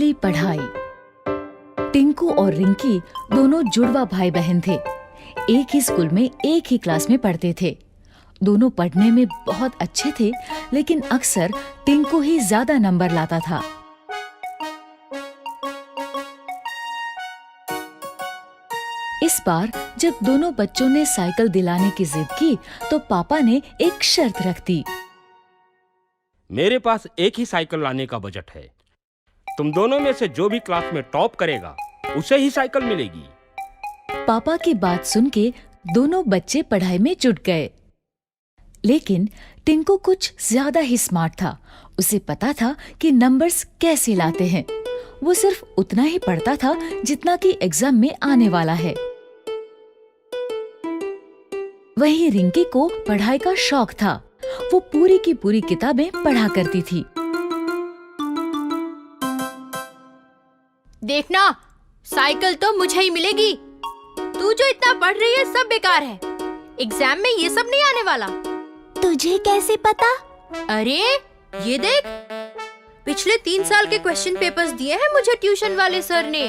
असली पढ़ाई। टिंकू और रिंकी दोनों जुड़वा भाई बहन थे। एक ही स्कूल में एक ही क्लास में पढ़ते थे। दोनों पढ़ने में बहुत अच्छे थे, लेकिन अक्सर टिंकू ही ज्यादा नंबर लाता था। इस बार जब दोनों बच्चों ने साइकिल दिलाने की जिद की, तो पापा ने एक शर्त रख दी। मेरे पास एक ही साइकिल लाने का बजट है। तुम दोनों में से जो भी क्लास में टॉप करेगा उसे ही साइकिल मिलेगी। पापा की बात सुन के दोनों बच्चे पढ़ाई में जुट गए। लेकिन टिंकू कुछ ज्यादा ही स्मार्ट था। उसे पता था कि नंबर्स कैसे लाते हैं। वो सिर्फ उतना ही पढ़ता था जितना कि एग्जाम में आने वाला है। वहीं रिंकी को पढ़ाई का शौक था। वो पूरी की पूरी किताबें पढ़ा करती थी। देखना, साइकिल तो मुझे ही मिलेगी। तू जो इतना पढ़ रही है सब बेकार है। एग्जाम में ये सब नहीं आने वाला। तुझे कैसे पता? अरे ये देख, पिछले 3 साल के क्वेश्चन पेपर्स दिए हैं मुझे ट्यूशन वाले सर ने।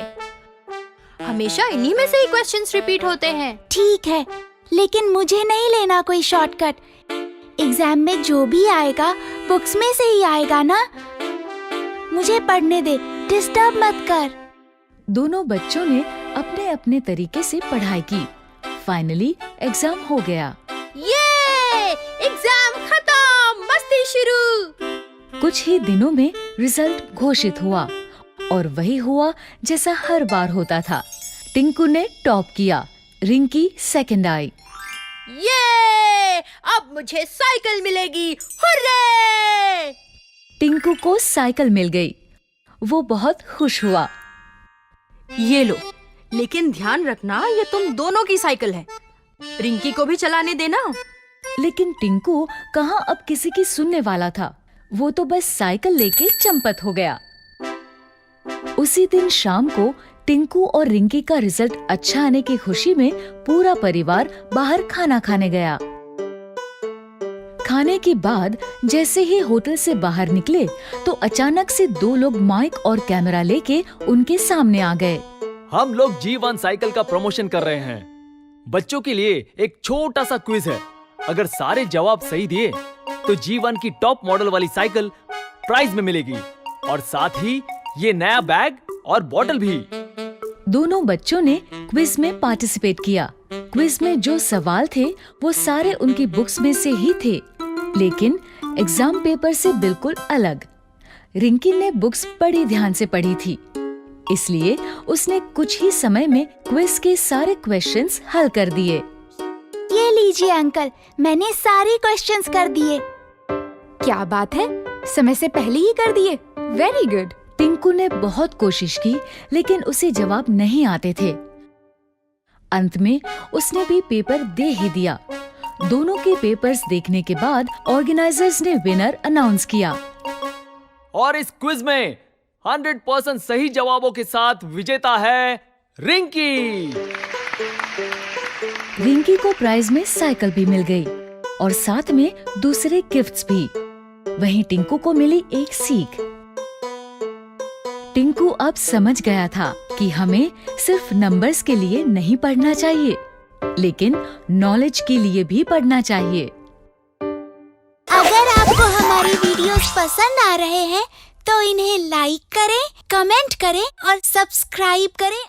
हमेशा इन्हीं में से ही क्वेश्चंस रिपीट होते हैं। ठीक है, लेकिन मुझे नहीं लेना कोई शॉर्टकट। एग्जाम में जो भी आएगा बुक्स में से ही आएगा ना। मुझे पढ़ने दे, डिस्टर्ब मत कर। दोनों बच्चों ने अपने अपने तरीके से पढ़ाई की। फाइनली एग्जाम हो गया। ये एग्जाम खत्म, मस्ती शुरू। कुछ ही दिनों में रिजल्ट घोषित हुआ और वही हुआ जैसा हर बार होता था। टिंकू ने टॉप किया, रिंकी सेकंड आई। ये अब मुझे साइकिल मिलेगी, हुर्रे! टिंकू को साइकिल मिल गई। वो बहुत खुश हुआ। ये लो, लेकिन ध्यान रखना ये तुम दोनों की साइकिल है। रिंकी को भी चलाने देना। लेकिन टिंकू कहाँ अब किसी की सुनने वाला था। वो तो बस साइकिल लेके चंपत हो गया। उसी दिन शाम को टिंकू और रिंकी का रिजल्ट अच्छा आने की खुशी में पूरा परिवार बाहर खाना खाने गया। खाने के बाद जैसे ही होटल से बाहर निकले तो अचानक से 2 लोग माइक और कैमरा लेके उनके सामने आ गए। हम लोग G1 साइकिल का प्रमोशन कर रहे हैं। बच्चों के लिए एक छोटा सा क्विज है। अगर सारे जवाब सही दिए तो G1 की टॉप मॉडल वाली साइकिल प्राइज में मिलेगी और साथ ही ये नया बैग और बॉटल भी। दोनों बच्चों ने क्विज में पार्टिसिपेट किया। क्विज में जो सवाल थे वो सारे उनकी बुक्स में से ही थे, लेकिन एग्जाम पेपर से बिल्कुल अलग। रिंकी ने बुक्स बड़ी ध्यान से पढ़ी थी, इसलिए उसने कुछ ही समय में क्विज के सारे क्वेश्चंस हल कर दिए। ये लीजिए अंकल, मैंने सारे क्वेश्चंस कर दिए। क्या बात है, समय से पहले ही कर दिए। Very good. टिंकू ने बहुत कोशिश की, लेकिन उसे जवाब नहीं आते थे। अंत में उसने भी पेपर दे ही दिया। दोनों के पेपर्स देखने के बाद ऑर्गेनाइजर्स ने विनर अनाउंस किया। और इस क्विज में 100% सही जवाबों के साथ विजेता है रिंकी। रिंकी को प्राइज में साइकिल भी मिल गई और साथ में दूसरे गिफ्ट्स भी। वहीं टिंकू को मिली एक सीख। टिंकू अब समझ गया था कि हमें सिर्फ नंबर्स के लिए नहीं पढ़ना चाहिए, लेकिन नॉलेज के लिए भी पढ़ना चाहिए। अगर आपको हमारी वीडियोस पसंद आ रहे हैं तो इन्हें लाइक करें, कमेंट करें और सब्सक्राइब करें।